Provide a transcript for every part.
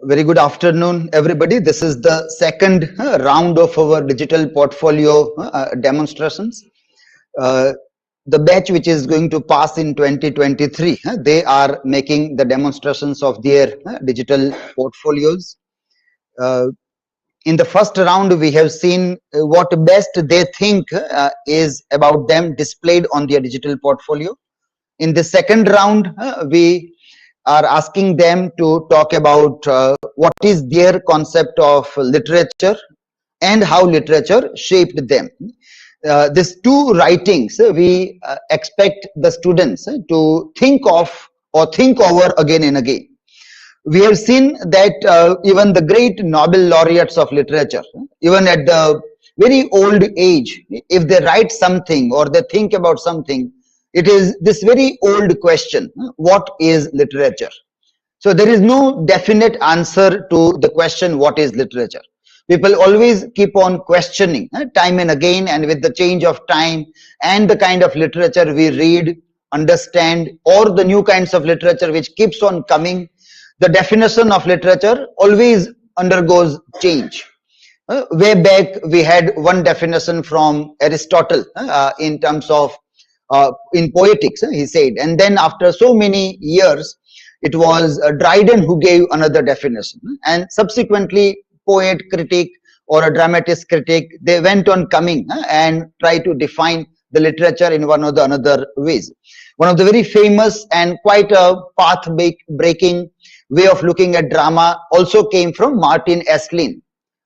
Very good afternoon, everybody. This is the second round of our digital portfolio demonstrations. The batch which is going to pass in 2023, they are making the demonstrations of their digital portfolios. In the first round, we have seen what best they think is about them displayed on their digital portfolio. In the second round, we are asking them to talk about what is their concept of literature and how literature shaped them. These two writings we expect the students to think of or think over again and again. We have seen that even the great Nobel laureates of literature, even at the very old age, if they write something or they think about something, it is this very old question, what is literature? So there is no definite answer to the question, what is literature? People always keep on questioning time and again, and with the change of time and the kind of literature we read, understand, or the new kinds of literature which keeps on coming, the definition of literature always undergoes change. Way back, we had one definition from Aristotle in terms of in poetics, he said, and then after so many years, it was Dryden who gave another definition, and subsequently poet, critic, or a dramatist critic, they went on coming and try to define the literature in one or the another ways. One of the very famous and quite a path-breaking way of looking at drama also came from Martin Esslin,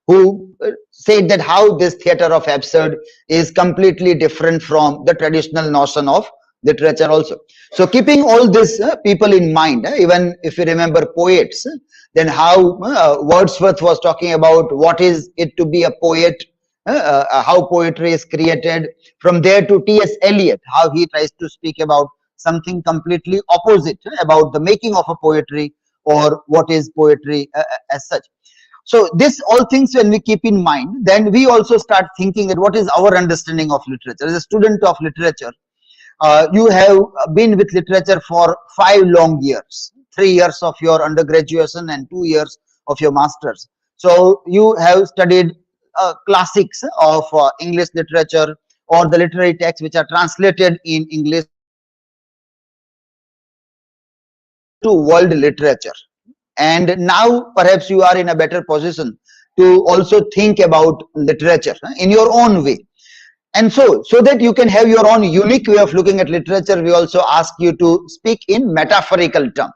who said that how this theater of absurd is completely different from the traditional notion of literature also. So keeping all this people in mind, even if you remember poets, then how Wordsworth was talking about what is it to be a poet, how poetry is created. From there to T.S. Eliot, how he tries to speak about something completely opposite about the making of a poetry or what is poetry as such. So this all things when we keep in mind, then we also start thinking that what is our understanding of literature. As a student of literature, you have been with literature for 5 long years, 3 years of your undergraduation and 2 years of your masters. So you have studied classics of English literature or the literary texts which are translated in English to world literature. And now perhaps you are in a better position to also think about literature in your own way. And so that you can have your own unique way of looking at literature, we also ask you to speak in metaphorical term,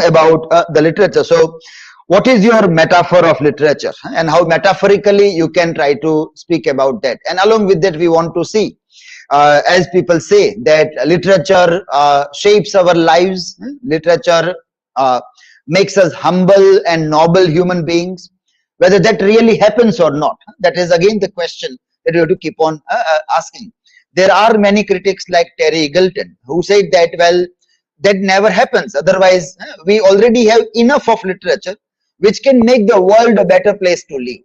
about the literature. So what is your metaphor of literature and how metaphorically you can try to speak about that. And along with that, we want to see, as people say, that literature shapes our lives, literature makes us humble and noble human beings. Whether that really happens or not, that is again the question that you have to keep on asking. There are many critics like Terry Eagleton who said that, well, that never happens. Otherwise, we already have enough of literature which can make the world a better place to live.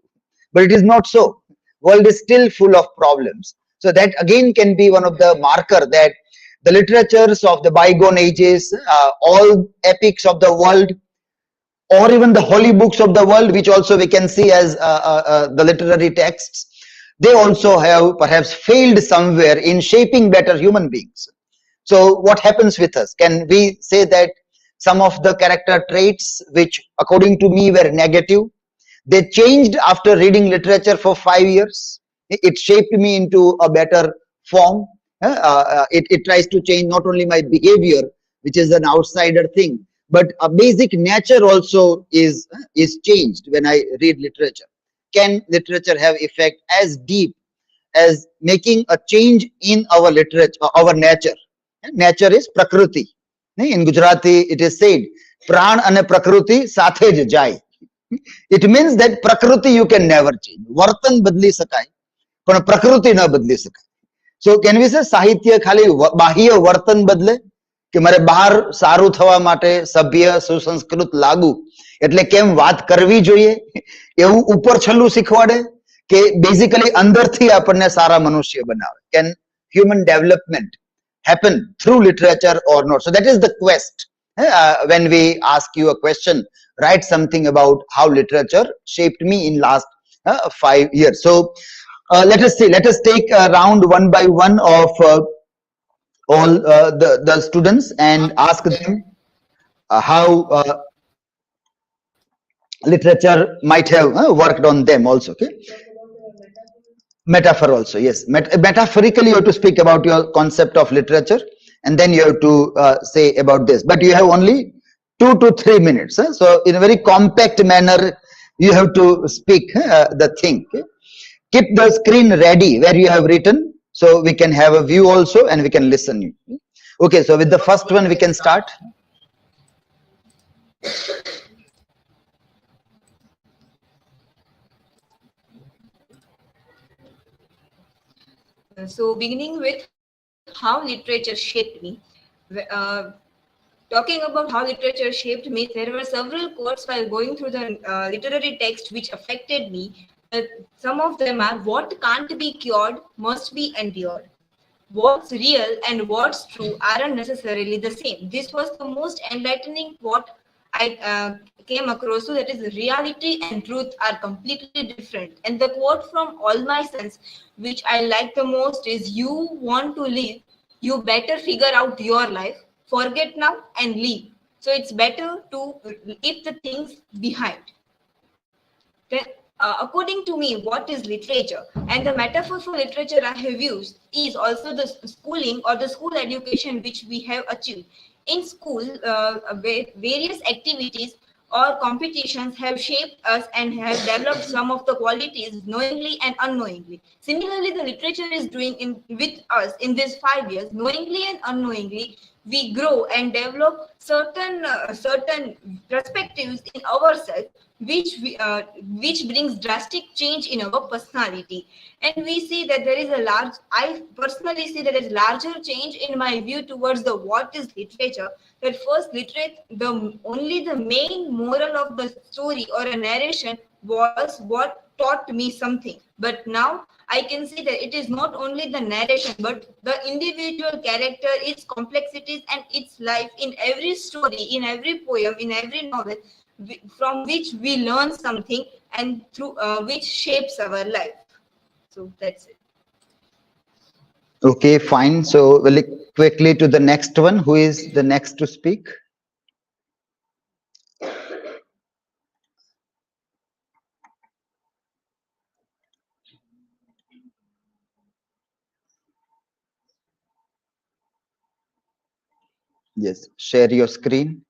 But it is not so. World is still full of problems. So that again can be one of the marker that the literatures of the bygone ages, all epics of the world, or even the holy books of the world, which also we can see as the literary texts, they also have perhaps failed somewhere in shaping better human beings. So what happens with us? Can we say that some of the character traits which according to me were negative, they changed after reading literature for 5 years? It shaped me into a better form. It tries to change not only my behavior, which is an outsider thing, but a basic nature also is changed when I read literature. Can literature have effect as deep as making a change in our literature, our nature? Nature is prakriti. In Gujarati, it is said, pran ane prakriti સાથે જ જાય. It means that prakriti you can never change. વર્તન બદલી શકાય, પણ પ્રકૃતિ ન બદલી શકાય. So can we say સાહિત્ય ખાલી બાહ્ય વર્તન બદલે? કે મારે બહાર સારું થવા માટે સભ્ય સુસંસ્કૃત લાગુ એટલે કેમ વાત કરવી જોઈએ એવું ઉપર છલ્લું શીખવાડે કે બેઝિકલી અંદરથી આપણને સારા મનુષ્ય બનાવે? Can human development happen through literature or not? So that is the quest when we ask you a question, write something about how literature shaped me in last 5 years. So let us see. Let us take a round one by one of all the students and ask them how literature might have worked on them also. Okay. Metaphor also, yes. Metaphorically, you have to speak about your concept of literature, and then you have to say about this. But you have only 2 to 3 minutes. So, in a very compact manner, you have to speak the thing. Okay? Keep the screen ready where you have written, so we can have a view also, and we can listen. Okay, so with the first one, we can start. So beginning with how literature shaped me. Uh, Talking about how literature shaped me, there were several quotes while going through the literary text which affected me. Some of them are, what can't be cured must be endured. What's real and what's true aren't necessarily the same. This was the most enlightening quote I came across. So that is, reality and truth are completely different. And the quote from All My Sons, which I like the most, is, you want to live, you better figure out your life, forget now and leave. So it's better to leave the things behind. Then, according to me, what is literature? And the metaphor for literature I have used is also the schooling or the school education which we have achieved. In school, various activities or competitions have shaped us and have developed some of the qualities knowingly and unknowingly. Similarly, the literature is doing with us in these 5 years, knowingly and unknowingly. We grow and develop certain perspectives in ourselves, which brings drastic change in our personality. And we see that there is a large, I personally see that there is larger change in my view towards the what is literature. That first, only the main moral of the story or a narration was what taught me something. But now I can see that it is not only the narration, but the individual character, its complexities, and its life in every story, in every poem, in every novel, from which we learn something and through which shapes our life. So that's it. Okay, fine. So, we'll quickly to the next one. Who is the next to speak? Yes, share your screen.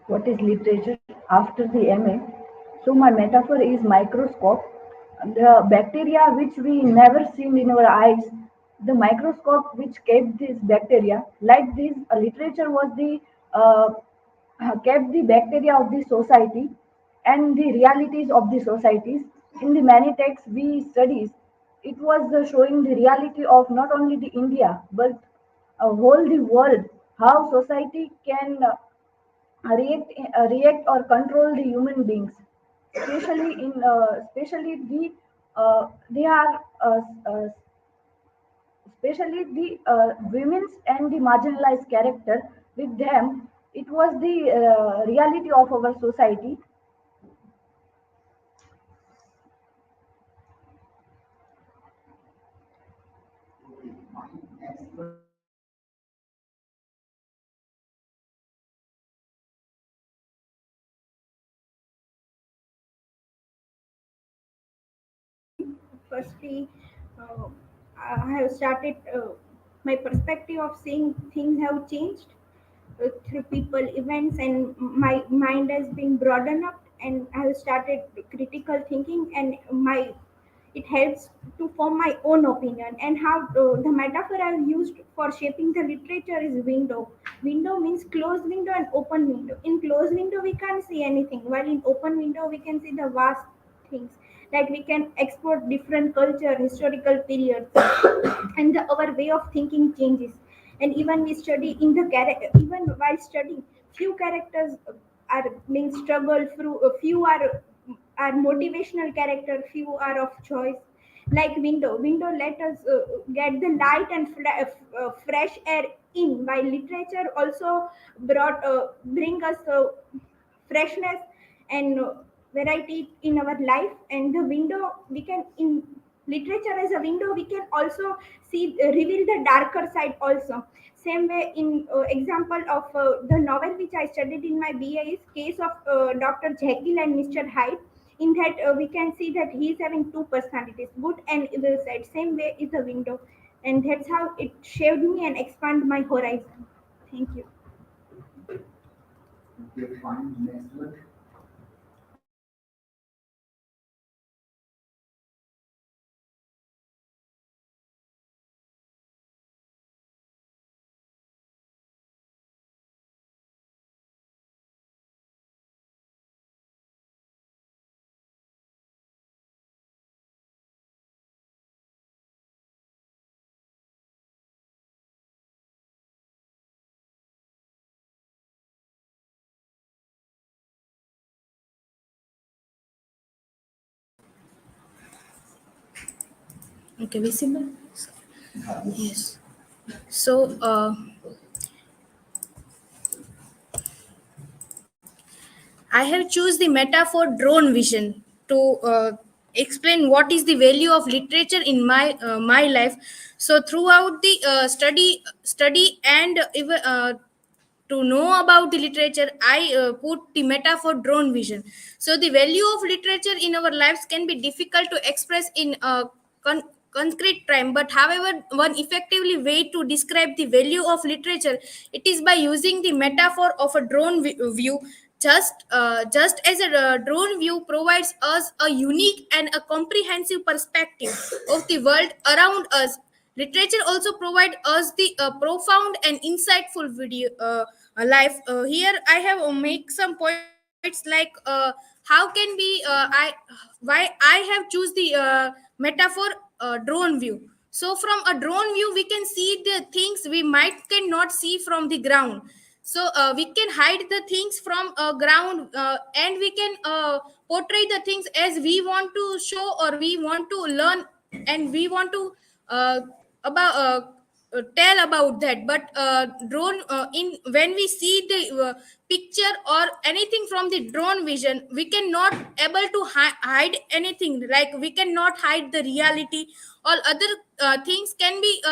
What is literature after the MA? So my metaphor is microscope. The bacteria which we never seen in our eyes, the microscope which kept this bacteria, like this literature was the kept the bacteria of the society and the realities of the societies. In the many texts we studies, it was showing the reality of not only the India but whole the world, how society can react or control the human beings, especially they are especially the women's and the marginalized character. With them, it was the reality of our society. Firstly, I have started my perspective of seeing things have changed through people, events, and my mind has been broadened up, and I have started critical thinking, and my it helps to form my own opinion. And how the metaphor I've used for shaping the literature is window. Window means closed window and open window. In closed window we can't see anything, while in open window we can see the vast things, like we can explore different culture, historical periods, and our way of thinking changes. And even we study in the character, even while studying, few characters are being struggled through, a few are are motivational character, few are of choice. Like window let us get the light and fresh air in, while literature also bring us freshness and variety in our life. And the window, we can in literature as a window, we can also see reveal the darker side also. Same way in example of the novel which I studied in my BA is case of Dr. Jekyll and Mr. Hyde. In that we can see that he is having two personalities, good and evil side. Same way is a window, and that's how it shaped me and expand my horizon. Thank you. Okay, fine. Next one. Okay, visible? Yes. So, I have choose the metaphor drone vision to explain what is the value of literature in my life. So, throughout the study and even to know about the literature, I put the metaphor drone vision. So the value of literature in our lives can be difficult to express in con- concrete term, but however one effectively way to describe the value of literature, it is by using the metaphor of a view. Just as a drone view provides us a unique and a comprehensive perspective of the world around us, literature also provides us the profound and insightful video life. Here I have make some points like how can be why I have choose the metaphor drone view. So from a drone view, we can see the things we might cannot see from the ground. So we can hide the things from ground, and we can portray the things as we want to show or we want to learn, and we want to uh, about tell about that. But drone in when we see the picture or anything from the drone vision, we cannot able to hide anything, like we cannot hide the reality. All other things can be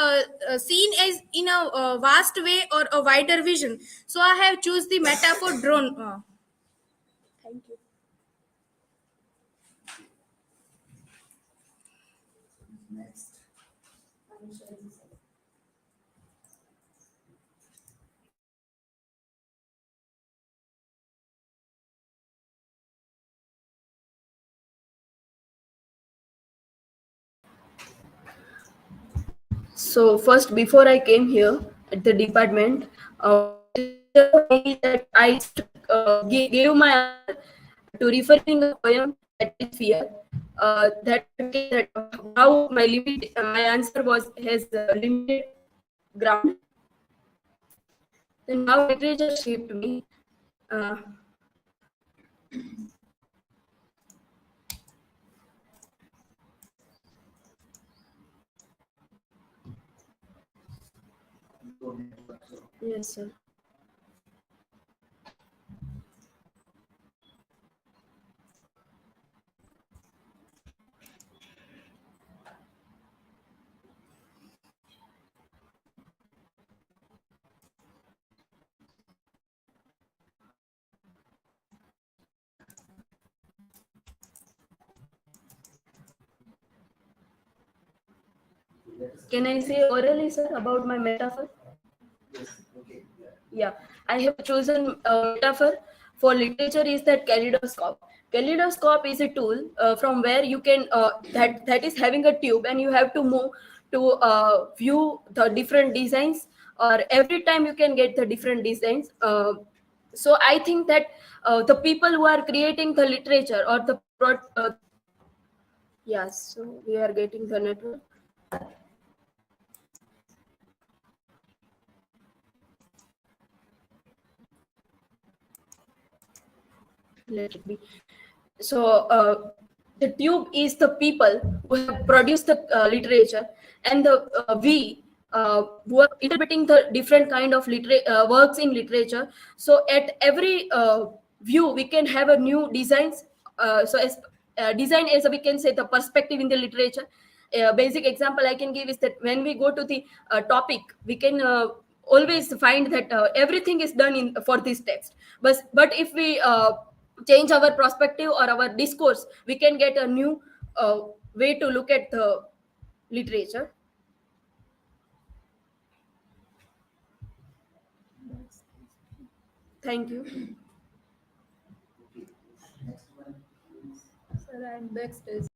seen as in a vast way or a wider vision. So I have choose the metaphor drone. Thank you. Next. So first, before I came here at the department, my teacher told me that I gave my answer to referring a poem that is fear. That indicates that how my answer was has limited ground. Then how literature shaped me. Uh, yes, sir. Can I say orally, sir, about my metaphor? Yeah, I have chosen a metaphor for literature is that kaleidoscope. Kaleidoscope is a tool from where you can that is having a tube, and you have to move to view the different designs, or every time you can get the different designs. So I think that the people who are creating the literature or yes, so we are getting the network. Let it be. So the tube is the people who have produced the literature, and the we who are interpreting the different kind of works in literature. So at every view we can have a new designs. So as design, as we can say, the perspective in the literature. A basic example I can give is that when we go to the topic, we can always find that everything is done in for this text. But if we change our perspective or our discourse, we can get a new way to look at the literature. Thank you. Sir, and next is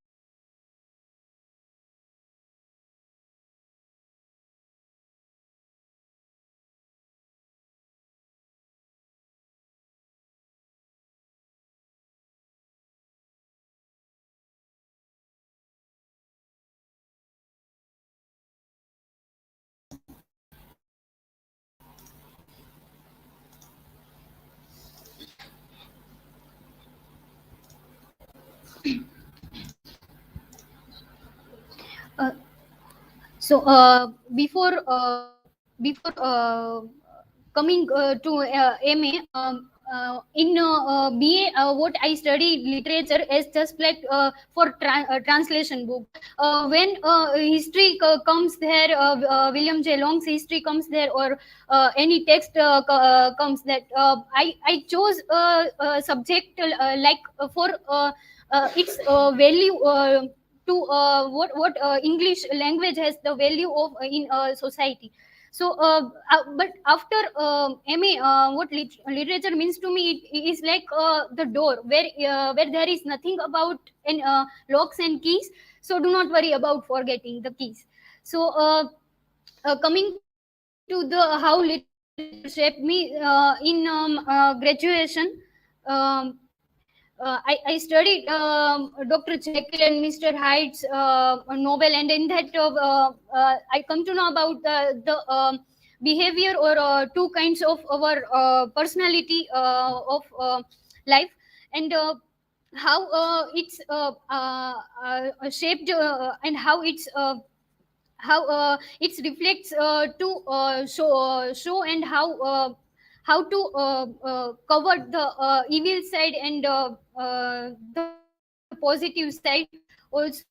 Uh, so before coming to MA, in BA, what I studied literature is just like for translation book. When history comes there, William J. Long's history comes there, or any text comes that, I chose a subject like for its value. To what English language has the value of in society. So but after MA, what literature means to me, it is like the door where there is nothing about locks and keys. So do not worry about forgetting the keys. So coming to the how literature shaped me in graduation. um, I studied Dr. Jekyll and Mr. Hyde's novel, and in that I come to know about the behavior, or two kinds of our personality of life, and how it's shaped, and how it reflects to show, and how to cover the evil side, and the positive side also.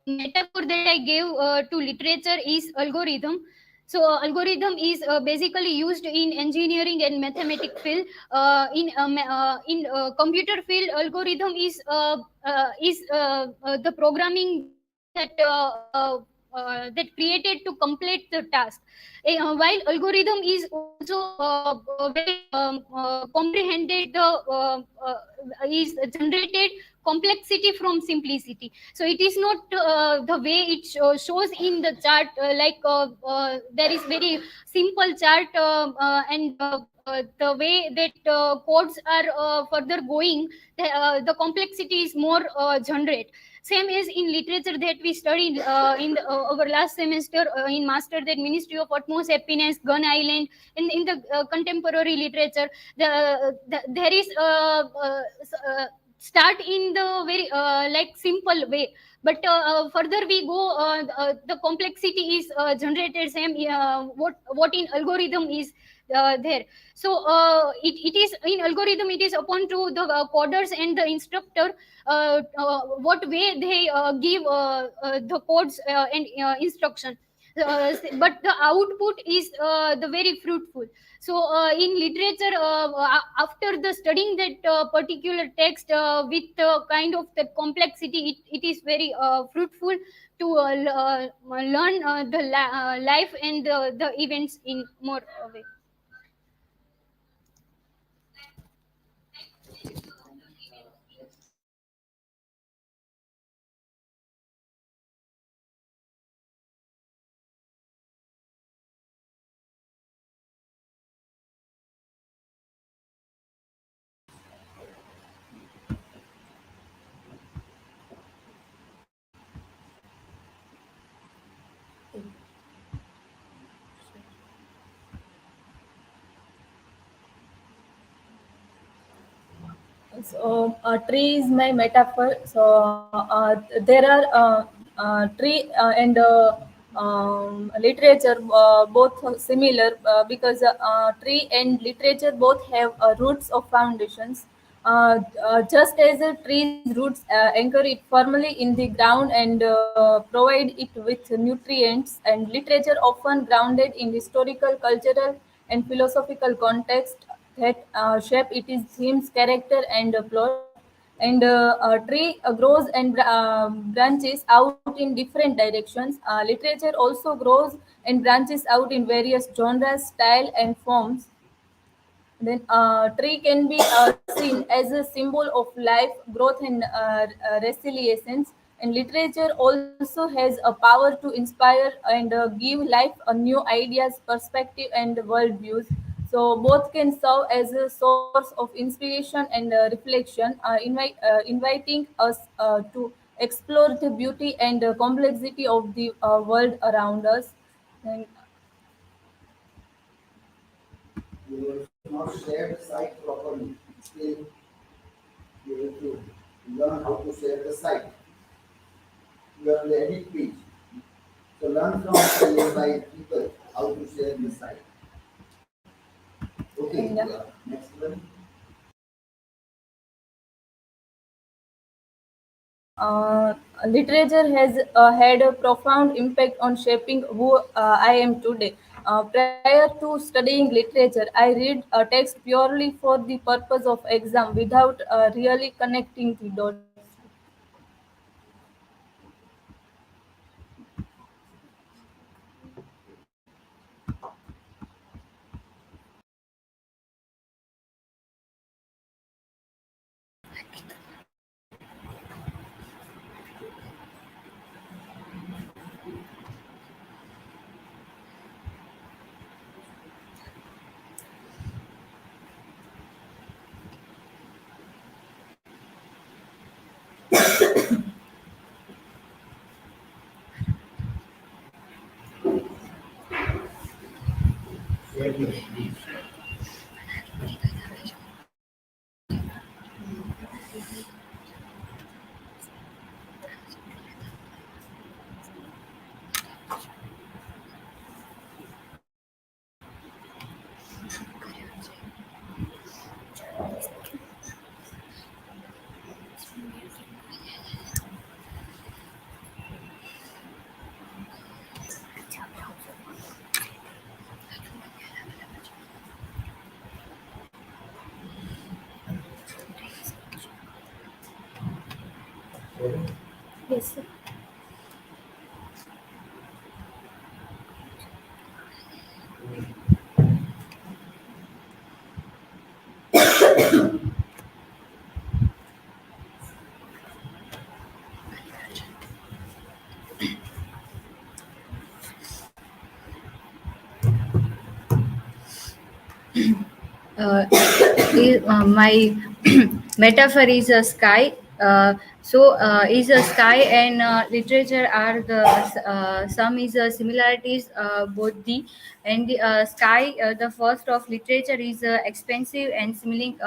Metaphor that I gave to literature is algorithm. So algorithm is basically used in engineering and mathematics field. In computer field, algorithm is the programming that created to complete the task. While algorithm is also very comprehended, the is generated complexity from simplicity. So it is not the way it shows in the chart, there is very simple chart, and the way that codes are further going, the complexity is more generate. Same as in literature that we studied in our last semester in master, that Ministry of Utmost Happiness, Gun Island. In the contemporary literature, there is start in the very like simple way, but further we go, the complexity is generated. Same what in algorithm is there. So it is in algorithm, it is upon to the coders and the instructor, what way they give the codes and instruction. But the output is the very fruitful. So in literature, after the studying that particular text with kind of the complexity, it is very fruitful to learn the life and the events in more way. So, tree is my metaphor. So, there are tree and literature both similar because tree and literature both have roots of foundations. Just as a tree's roots anchor it firmly in the ground and provide it with nutrients, and literature often grounded in historical, cultural, and philosophical context that shape its themes, character, and plot. And a tree grows and branches out in different directions. Literature also grows and branches out in various genres, style, and forms. Then tree can be seen as a symbol of life, growth, and resilience. And literature also has a power to inspire and give life new ideas, perspective, and worldviews. So both can serve as a source of inspiration and reflection, inviting us to explore the beauty and complexity of the world around us. And You have not shared the site properly. Still, you have to learn how to share the site. You are on the edit page. So learn from the nearby people how to share the site. Okay, yeah. next one. Literature has had a profound impact on shaping who I am today. Prior to studying literature, I read a text purely for the purpose of exam without really connecting the dots. Share your please. Yes, sir. uh, my metaphor is a sky. Is a sky and literature are the some is similarities both the and the sky. The first of literature is expensive and seeming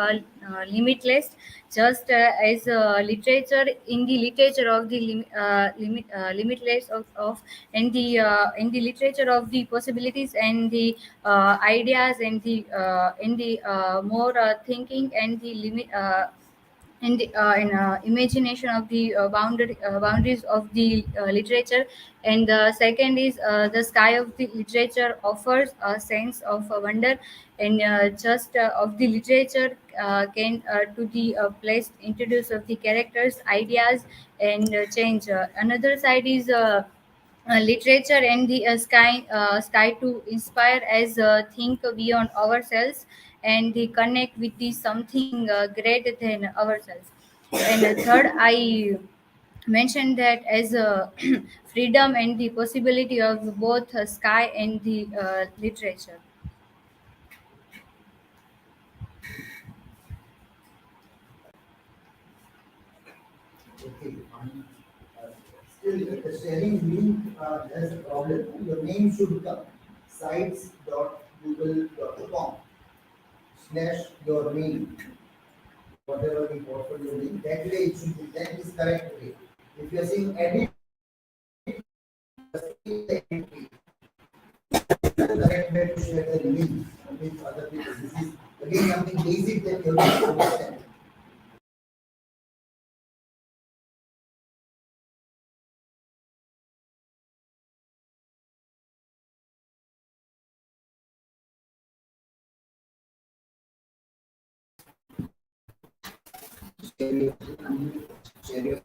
limitless, just as literature in the literature of the limitless of and the literature of the possibilities and the ideas and the more thinking and the limit imagination of the boundaries of the literature. And the second is the sky of the literature offers a sense of wonder and just of the literature can to the place introduce of the characters, ideas, and change. Another side is literature and the sky to inspire as think beyond ourselves and the connect with the something greater than ourselves. And third, I mentioned that as freedom and the possibility of both sky and the literature. Okay, fine. Uh, Still, the sharing link has a problem. Your name should come sites.google.com/your name. whatever the portfolio link, that way it should be, that is correct way. If you are saying edit, the entry, correct way to share the link with other people. This is again something basic that you have to understand. Share your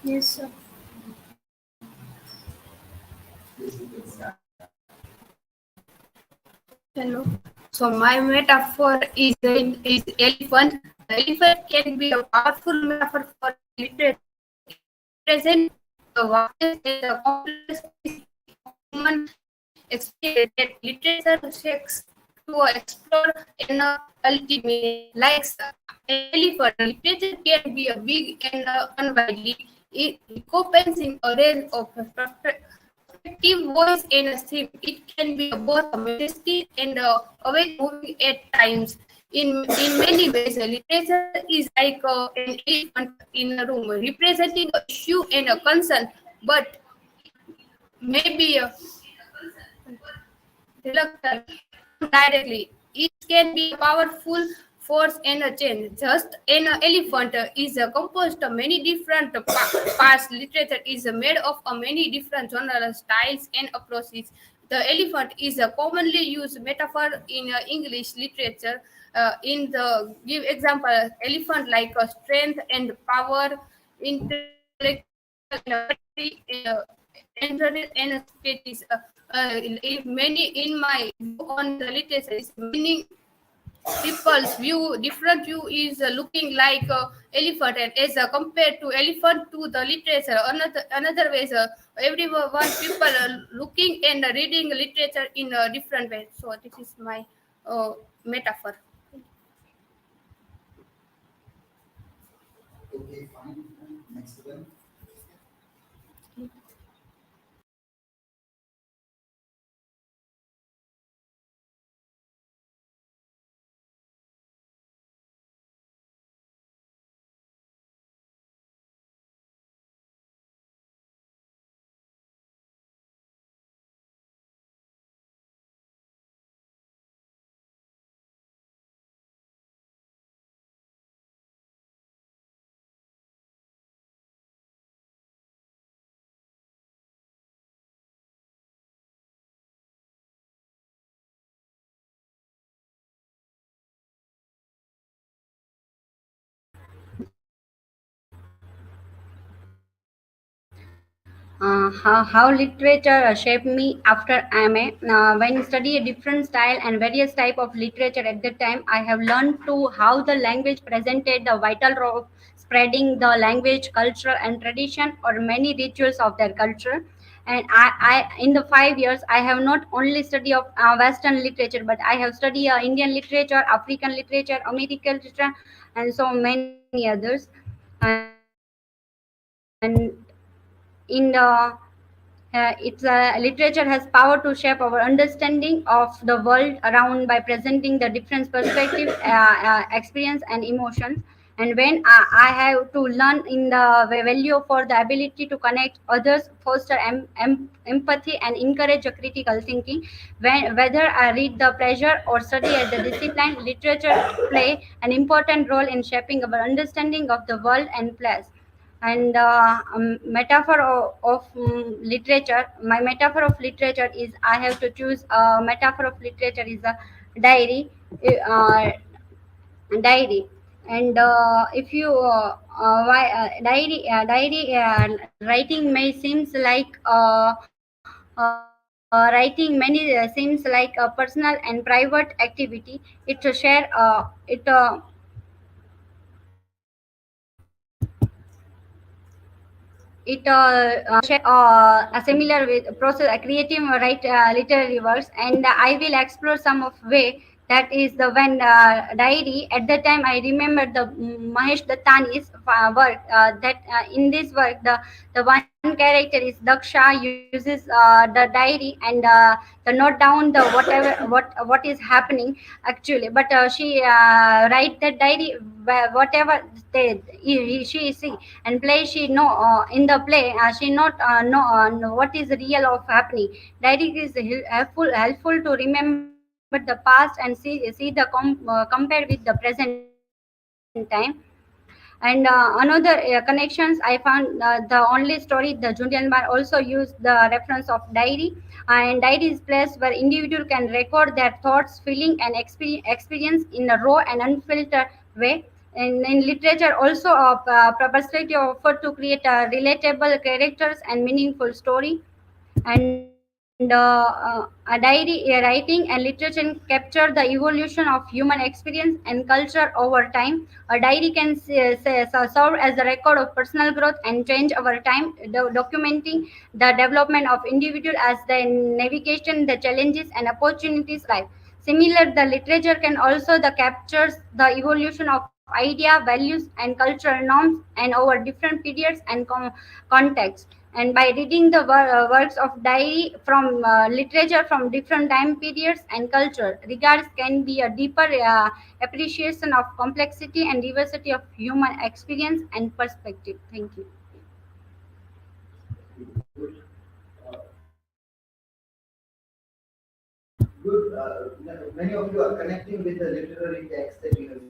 Yes, sir. Hello. So my metaphor is elephant. The elephant can be a powerful metaphor for literature. It represents the vastness and the complexity of human experience that literature seeks to explore in a ultimate. Like an elephant, literature can be a big and unwieldy, encompassing a range of perspective, voice, and a theme. It can be both a majestic and awake moving at times. In many ways, literature is like an elephant in a room, representing a issue and a concern, but maybe reluctant directly. It can be a powerful force and a change. Just an elephant is composed of many different parts. Literature is made of many different genres, styles, and approaches. The elephant is a commonly used metaphor in English literature. In the give example, elephant like strength and power, intellectual and species. If many in my view on the literature is meaning people's view different view is looking like elephant and as compared to elephant to the literature another ways everyone people looking and reading literature in a different way. So this is my metaphor. How literature shaped me after MA. When study a different style and various type of literature at the time, I have learned to how the language presented the vital role of spreading the language, culture, and tradition or many rituals of their culture. And in the 5 years, I have not only studied of Western literature, but I have studied Indian literature, African literature, American literature, and so many others. And in the literature has power to shape our understanding of the world around by presenting the different perspective, experience, and emotions. And when I have to learn in the value for the ability to connect others, foster empathy, and encourage a critical thinking. Whether I read the pleasure or study at the discipline, literature play an important role in shaping our understanding of the world and place. And metaphor of literature, my metaphor of literature is I have to choose a metaphor of literature is a diary. uh, Diary. And if you why diary writing may seems like writing many seems like a personal and private activity. It to share it it share a similar with process creative write literary works, and I will explore some of way that is the when diary. At the time I remember the Mahesh Dattani's work, that in this work the one character is Daksha uses the diary and the note down the whatever what is happening actually, but she write that diary whatever she see and play she know in the play she not know what is real of happening. Diary is helpful to remember the past and see the compare with the present time. And another connections I found, the only story the Jundian Bar also use the reference of diary, and diary is place where individual can record their thoughts, feeling, and experience in a raw and unfiltered way. And in literature also perspective offered to create relatable characters and meaningful story. And and a diary writing and literature capture the evolution of human experience and culture over time. A diary can serve as a record of personal growth and change over time, documenting the development of individual as they navigation the challenges and opportunities life. Similar, the literature can also the captures the evolution of idea, values, and cultural norms and over different periods and contexts. And by reading the works of diary from literature from different time periods and culture, regards can be a deeper appreciation of complexity and diversity of human experience and perspective. Thank you. Good. Many of you are connecting with the literary text that you have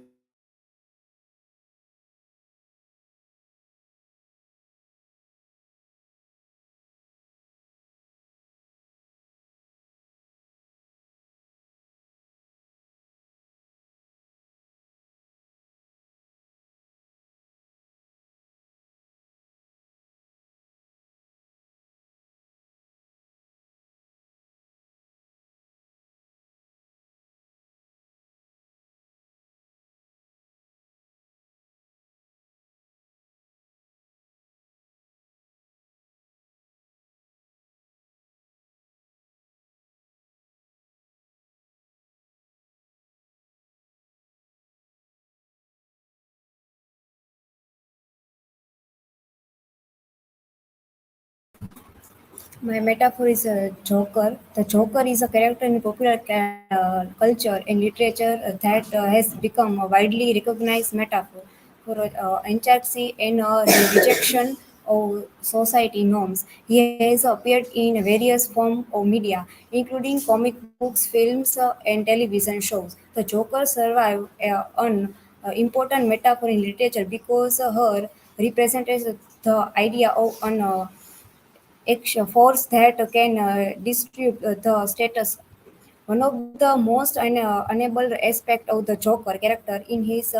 My metaphor is a joker. The joker is a character in popular culture and literature that has become a widely recognized metaphor for anxiety and the rejection of society norms. He has appeared in various forms of media, including comic books, films, and television shows. The Joker survived an important metaphor in literature because her represents the idea of an force that can distribute the status. One of the most unable aspect of the Joker character in his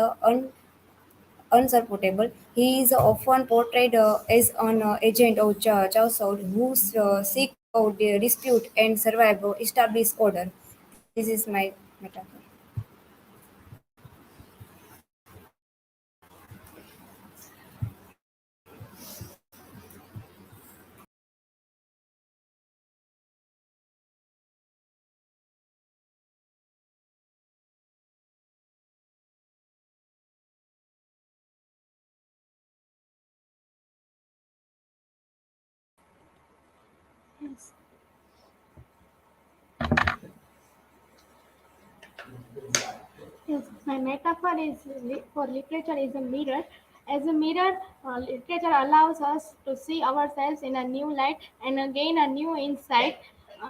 unsupportable. He is often portrayed as an agent of chaos who seek out the dispute and survive established order. This is my metaphor. Yes. Yes, my metaphor is for literature is a mirror. As a mirror, literature allows us to see ourselves in a new light and gain a new insight.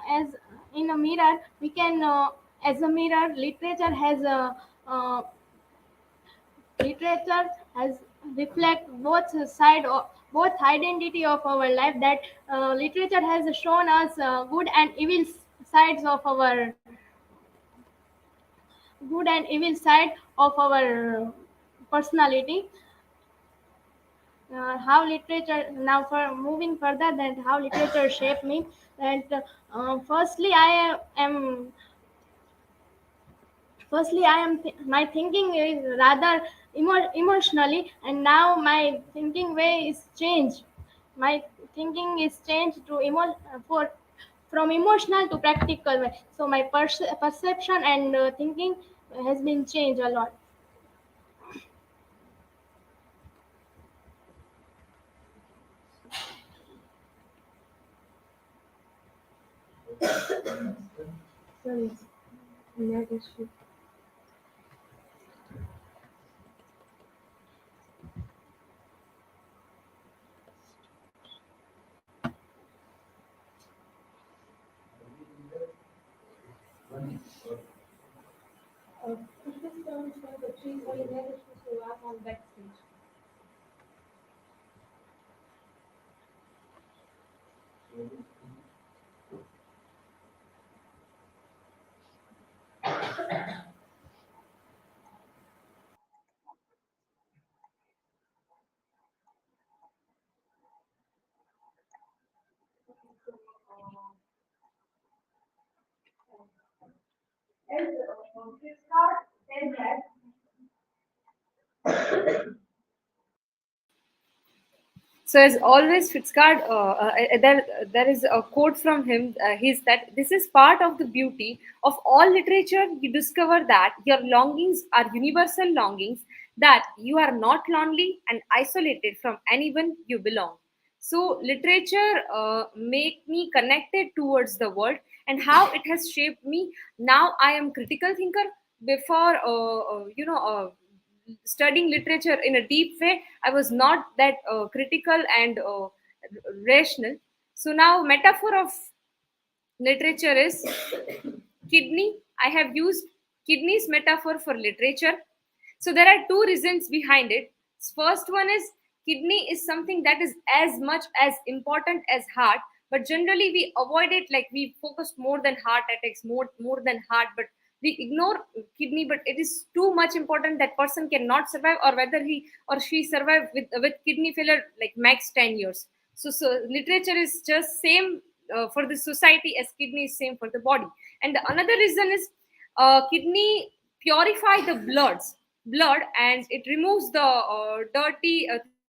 As in a mirror, we can, as a mirror, literature has reflect both identity of our life. That literature has shown us good and evil sides of our good and evil side of our personality. How literature now for moving further than how literature shaped me. And firstly, I am my thinking is rather emotionally, and now my thinking way is changed. My thinking is changed to for from emotional to practical way. So my perception and thinking has been changed a lot. Sorry. Yeah, that's true. So as always, Fitzcard, there is a quote from him. He's that this is part of the beauty of all literature. You discover that your longings are universal longings, that you are not lonely and isolated from anyone you belong. So literature make me connected towards the world and how it has shaped me. Now I am critical thinker. Before studying literature in a deep way, I was not that critical and rational. So now metaphor of literature is kidney. I have used kidneys metaphor for literature. So there are two reasons behind it. First one is kidney is something that is as much as important as heart, but generally we avoid it, like we focus more than heart attacks, more than heart, but we ignore kidney. But it is too much important that person cannot survive, or whether he or she survive with kidney failure like max 10 years. So literature is just same for the society as kidney is same for the body. And the another reason is kidney purify the blood, and it removes the dirty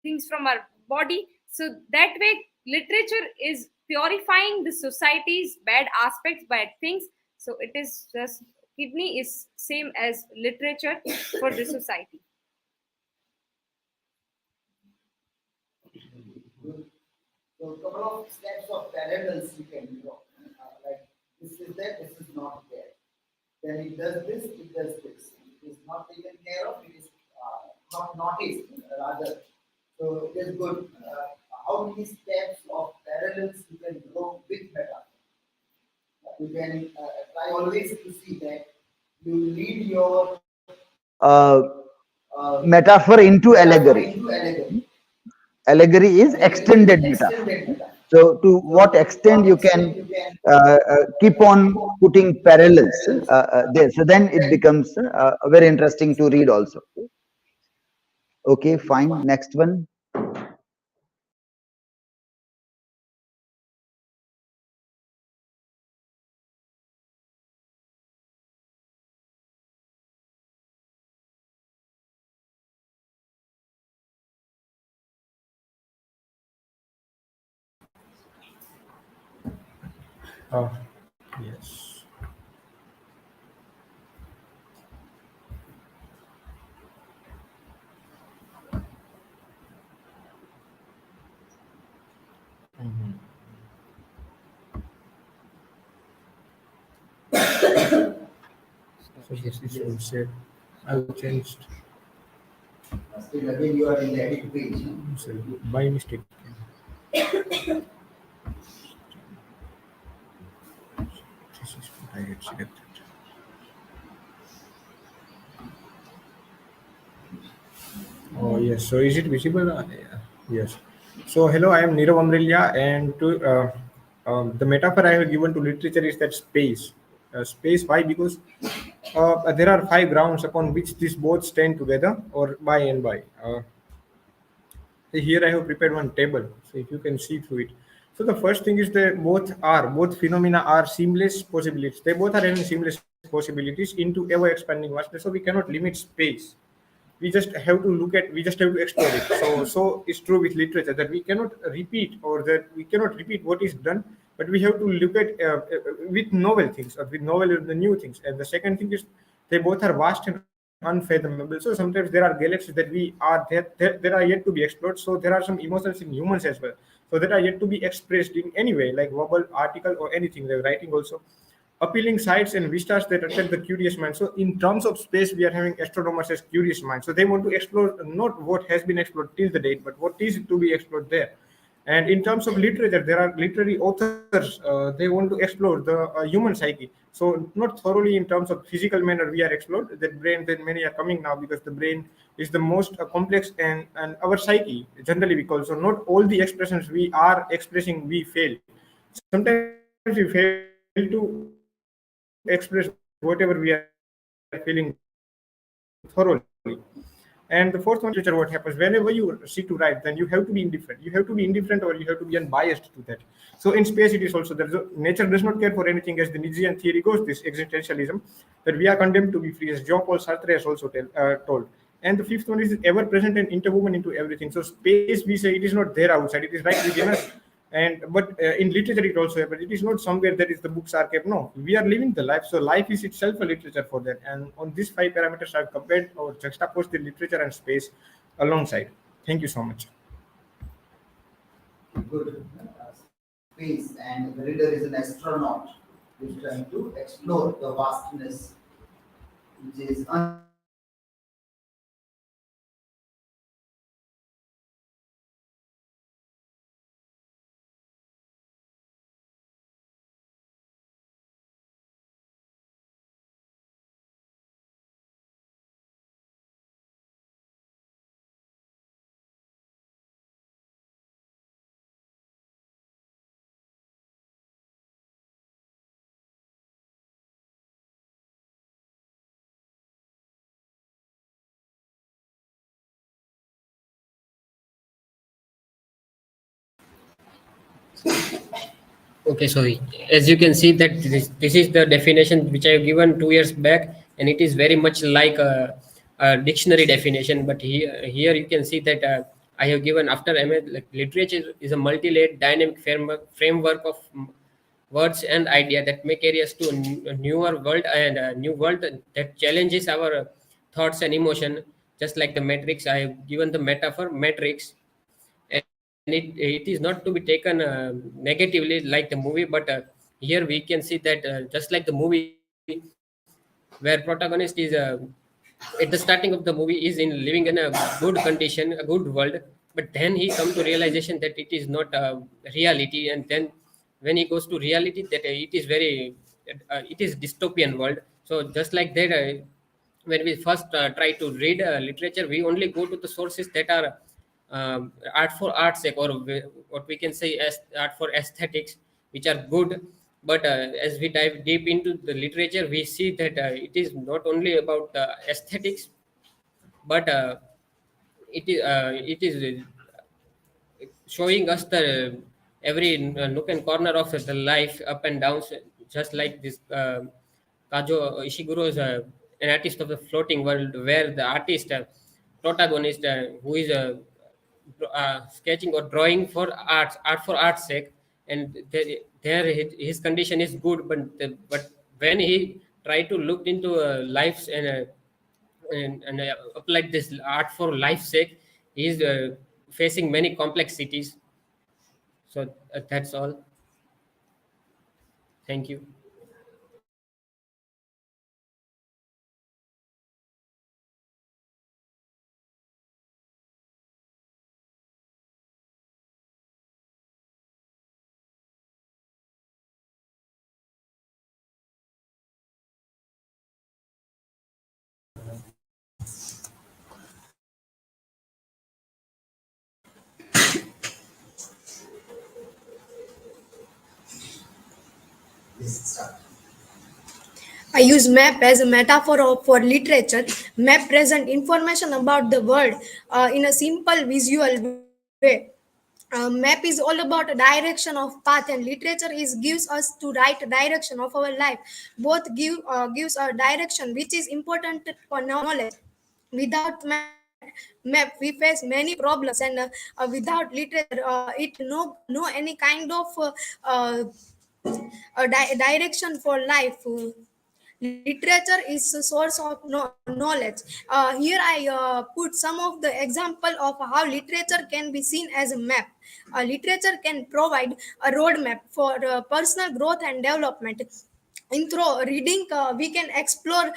things from our body. So that way literature is purifying the society's bad aspects, bad things. So it is just kidney is same as literature for the society. So a couple of steps of parallels you can draw. Like this is there, this is not there. Then it does this, it does this. It is not taken care of, it is not noticed, rather. So it is good. How many steps of parallels you can draw with metaphor? You can try always to see that you lead your metaphor into allegory. Allegory is extended metaphor. So to what extent you can keep on putting parallels there. So then it becomes very interesting to read also. Okay, fine. Next one. Yes. Mhm. So yes, this will say I've changed. Still again you are in the edit page. So by mistake. This is what I had selected. Oh yes. So is it visible? Yeah. Yes. So hello, I am Nirav Amrelia, and the metaphor I have given to literature is that space. Space. Why? Because there are five grounds upon which these both stand together, or by and by. Here I have prepared one table, so if you can see through it. So the first thing is both phenomena are seamless possibilities. They both are having seamless possibilities into ever expanding vastness. So we cannot limit space. We just have to explore it. So it's true with literature that we cannot repeat, or that we cannot repeat what is done, but we have to look at with novel things, or with novel the new things. And the second thing is they both are vast and unfathomable. So sometimes there are galaxies that we are there are yet to be explored. So there are some emotions in humans as well, so that are yet to be expressed in any way, like verbal, article, or anything, like writing also. Appealing sights and vistas that attract the curious mind. So in terms of space, we are having astronomers as curious minds. So they want to explore not what has been explored till the date, but what is to be explored there. And in terms of literature, there are literary authors. They want to explore the human psyche. So not thoroughly in terms of physical manner we are explored. That brain, that many are coming now, because the brain is the most complex, and our psyche generally, because so not all the expressions we are expressing we fail. Sometimes we fail to express whatever we are feeling thoroughly. And in terms of literature, there are literary authors. And the fourth one, literature, what happens whenever you seek to write, then you have to be indifferent. You have to be indifferent, or you have to be unbiased to that. So in space, it is also there. Nature does not care for anything, as the Nietzschean theory goes, this existentialism, that we are condemned to be free, as Jean-Paul Sartre has also told. And the fifth one is ever present and interwoven into everything. So space, we say, it is not there outside; it is right within us. And but in literature, it also happens. It is not somewhere that is the books are kept. No, we are living the life. So life is itself a literature for that. And on these five parameters, I've compared or juxtaposed the literature and space alongside. Thank you so much. Good. Space, and the reader is an astronaut who's trying to explore the vastness which is Okay, so as you can see that this is the definition which I have given 2 years back, and it is very much like a dictionary definition. But here you can see that I have given after MA, like literature is a multi-layered dynamic framework of words and idea that may carry us to a newer world and a new world that challenges our thoughts and emotion. Just like the matrix, I have given the metaphor matrix, and it is not to be taken negatively like the movie, but here we can see that just like the movie where protagonist is at the starting of the movie is in living in a good condition, a good world, but then he come to realization that it is not reality, and then when he goes to reality, that it is very it is dystopian world. So just like that, when we first try to read literature, we only go to the sources that are art for art's sake, or what we can say as art for aesthetics, which are good. But as we dive deep into the literature, we see that it is not only about aesthetics, but it is showing us the every nook and corner of the life, up and downs, just like this Kajo Ishiguro is an artist of the floating world, where the artist protagonist who is sketching or drawing for art for art's sake, and there his condition is good, but when he try to look into lives and apply this art for life's sake, he is facing many complexities. So that's all. Thank you. I use map as a metaphor for literature. Map present information about the world in a simple visual way. Map is all about a direction of path, and literature is gives us to right direction of our life. Both gives a direction which is important for knowledge. Without map we face many problems, and without literature it no any kind of direction for life. Literature is a source of knowledge. Here I put some of the example of how literature can be seen as a map. Literature can provide a roadmap for personal growth and development. In through reading we can explore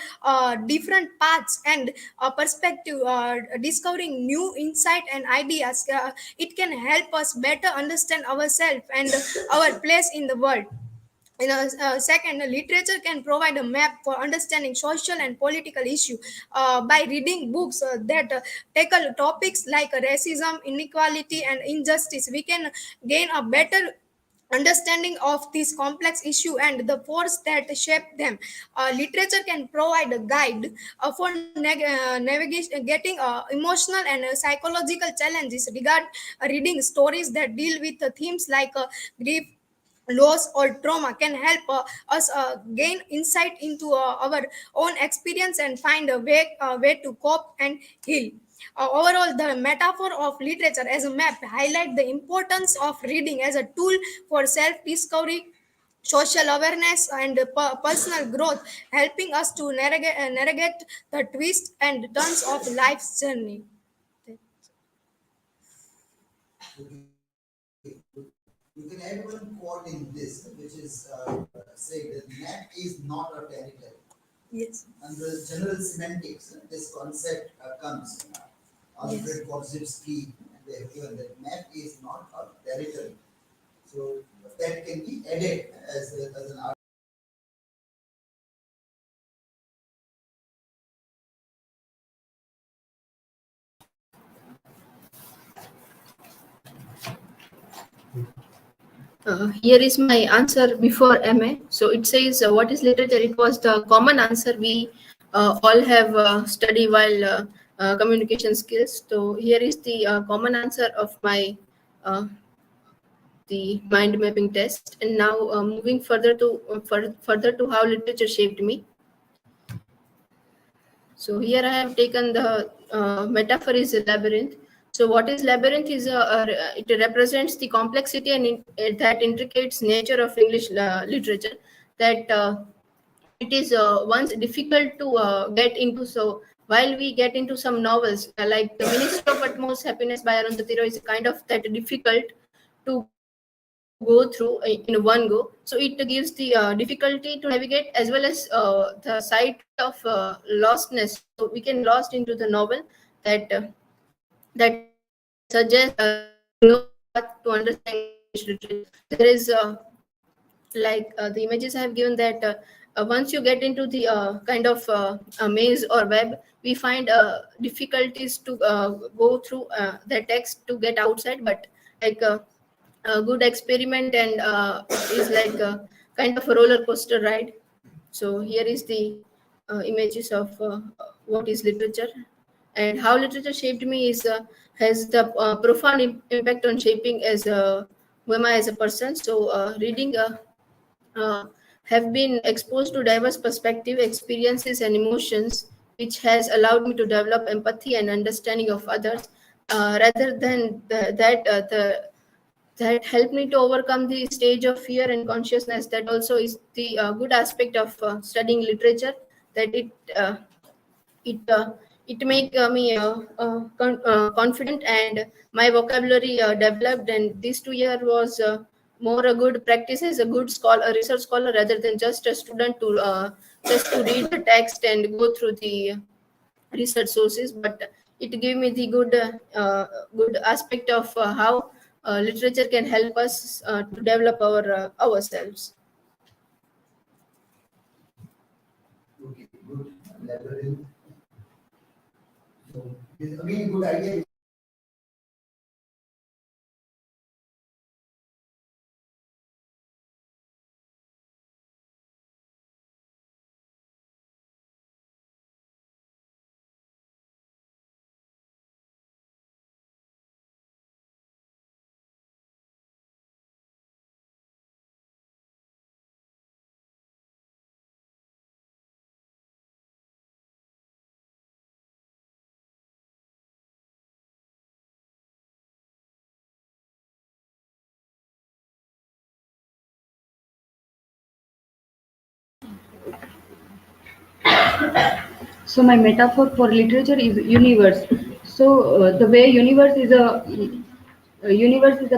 different paths and perspective, discovering new insight and ideas. It can help us better understand ourselves and our place in the world. In a second, literature can provide a map for understanding social and political issue. By reading books that tackle topics like racism, inequality, and injustice, we can gain a better understanding of this complex issue and the force that shape them. Literature can provide a guide for navigation, getting emotional and psychological challenges regard reading stories that deal with themes like grief, loss or trauma can help us gain insight into our own experience and find a way to cope and heal. Overall, the metaphor of literature as a map highlight the importance of reading as a tool for self-discovery, social awareness, and personal growth, helping us to navigate the twists and turns of life's journey. You can add one quote in this, which is say that map is not a territory. Yes. Under general semantics, this concept comes. Alfred Korzybski, they have given that map is not a territory. So that can be added as an art. Here is my answer before MA. So it says, what is literature? It was the common answer we all have studied while communication skills. So here is the common answer of my the mind mapping test. And now moving further to how literature shaped me. So here I have taken the metaphor is a labyrinth. So what is labyrinth is it represents the complexity and that intricate nature of English literature that it is once difficult to get into. So while we get into some novels like The Ministry of Utmost Happiness by Arundhati Roy is kind of that difficult to go through in one go. So it gives the difficulty to navigate as well as the side of lostness. So we can lost into the novel that that suggests that there is no path to understanding English literature. There is like the images I have given that once you get into the kind of a maze or web, we find difficulties to go through the text to get outside, but like a good experiment and is like a kind of a roller coaster ride. So here is the images of what is literature and how literature shaped me is has the profound impact on shaping as who am I as a person. So reading uh, have been exposed to diverse perspective, experiences, and emotions, which has allowed me to develop empathy and understanding of others, rather than that helped me to overcome the stage of fear and consciousness. That also is the good aspect of studying literature. That it uh, it make me confident and my vocabulary developed. And this 2 year was more a good practice as a good scholar, a research scholar, rather than just a student to just to read the text and go through the research sources. But it gave me the good aspect of how literature can help us to develop our ourselves. Okay, good. Labyrinth. So it's again a good idea. So my metaphor for literature is universe. So the way universe is a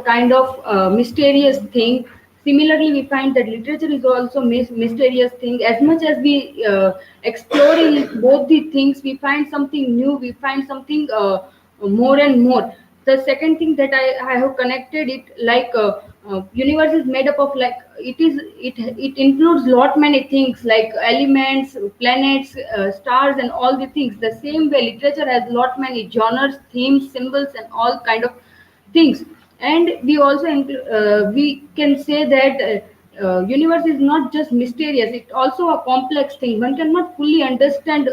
kind of mysterious thing. Similarly, we find that literature is also mysterious thing. As much as we exploring both the things, we find something new. We find something more and more. The second thing that I have connected it like universe is made up of like it includes lot many things like elements, planets, stars, and all the things. The same way literature has lot many genres, themes, symbols, and all kind of things. And we also we can say that universe is not just mysterious, it's also a complex thing. One cannot fully understand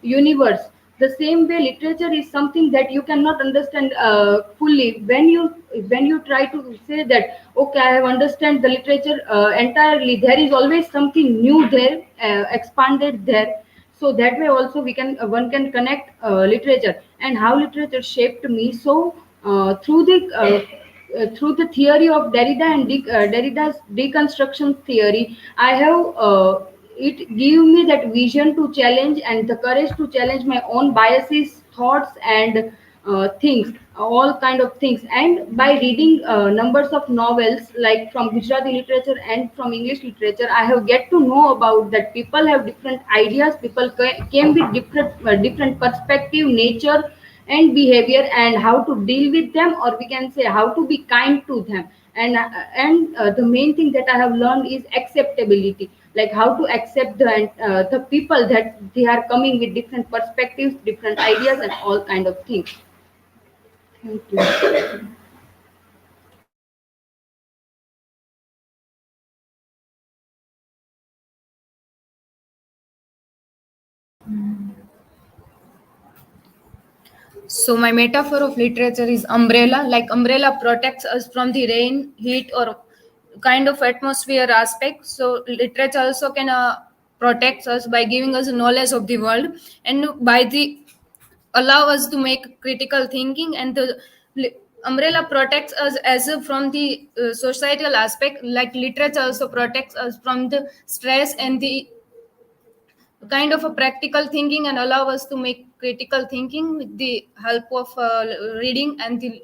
universe. The same way literature is something that you cannot understand fully. When you try to say that okay, I have understand the literature entirely, there is always something new there, expanded there. So that way also we can one can connect literature and how literature shaped me. So through the theory of Derrida and Derrida's deconstruction theory, I have it give me that vision to challenge and the courage to challenge my own biases, thoughts, and things, all kind of things. And by reading numbers of novels like from Gujarati literature and from English literature, I have get to know about that people have different ideas, people came with different perspective, nature, and behavior, and how to deal with them, or we can say how to be kind to them. And the main thing that I have learned is acceptability, like how to accept the people that they are coming with different perspectives, different ideas, and all kind of things. Thank you. So my metaphor of literature is umbrella. Like umbrella protects us from the rain, heat, or kind of atmosphere aspect. So literature also can protect us by giving us knowledge of the world, and by the allow us to make critical thinking. And the umbrella protects us as a, from the societal aspect. Like literature also protects us from the stress and the kind of a practical thinking, and allow us to make critical thinking with the help of reading and the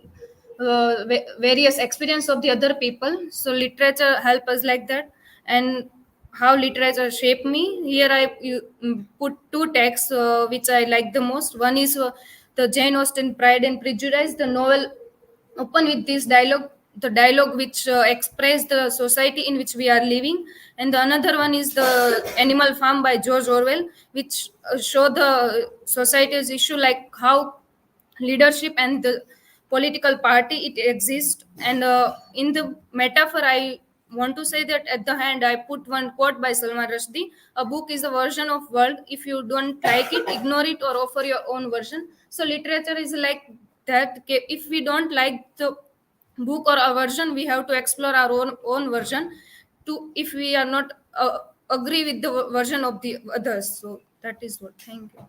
various experience of the other people. So literature help us like that. And how literature shaped me, here put two texts which I like the most. One is the Jane Austen Pride and Prejudice. The novel open with this dialogue, the dialogue which express the society in which we are living. And the another one is the Animal Farm by George Orwell, which show the society's issue, like how leadership and the political party it exists. And in the metaphor, I want to say that at the end I put one quote by Salman Rushdie: a book is a version of world. If you don't like it, ignore it or offer your own version. So literature is like that. If we don't like the book or a version, we have to explore our own version to, if we are not agree with the version of the others. So that is what. Thank you.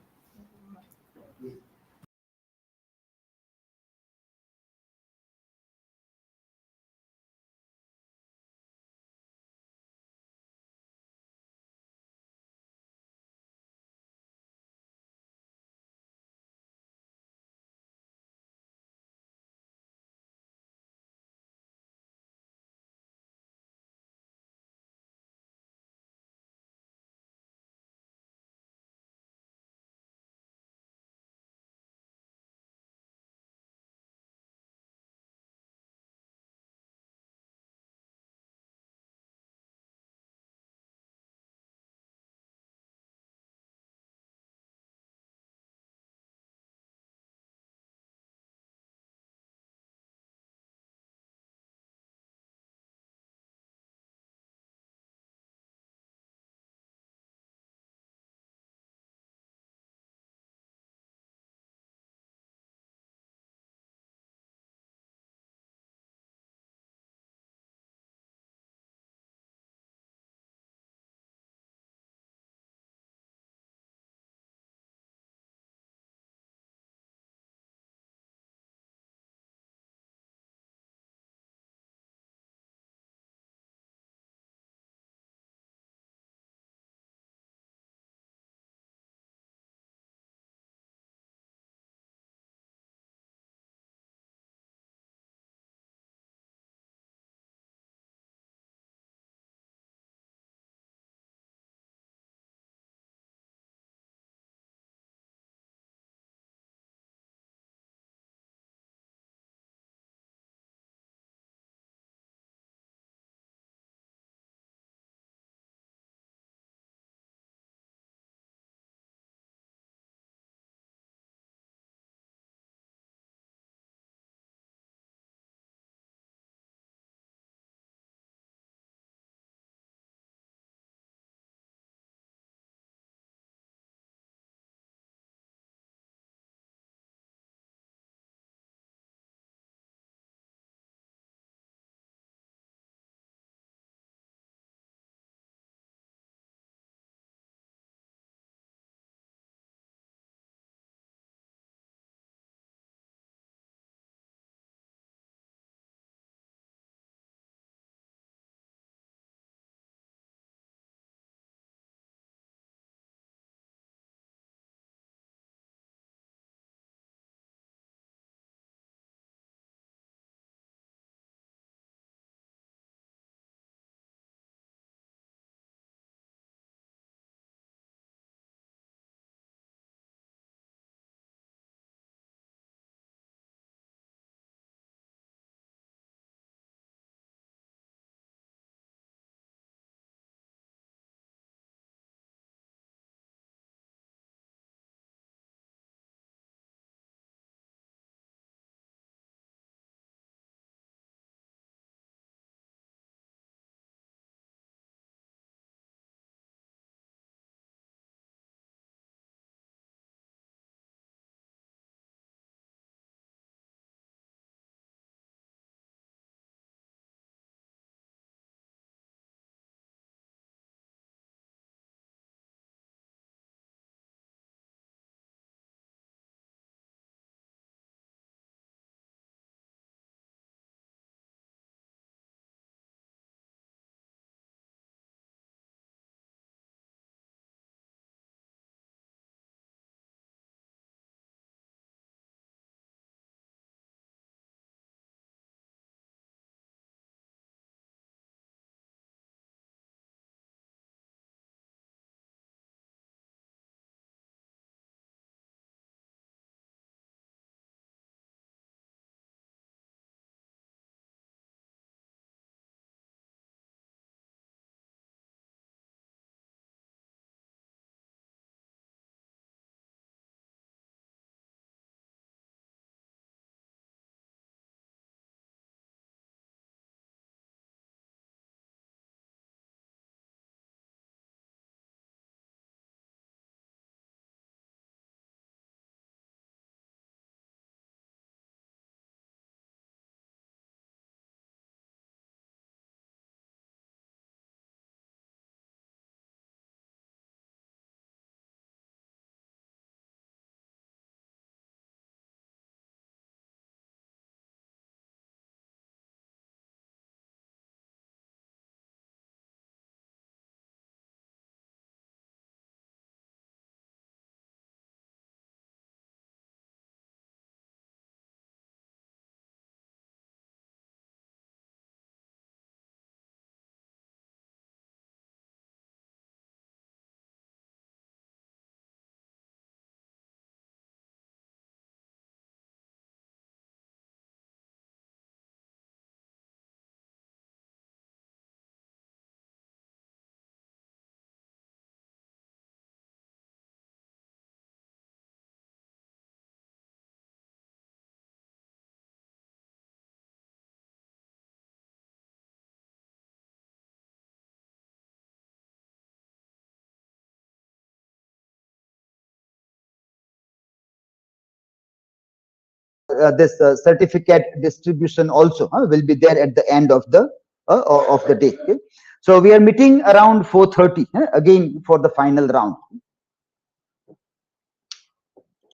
this certificate distribution also will be there at the end of the day. Okay? So we are meeting around 4:30 again for the final round.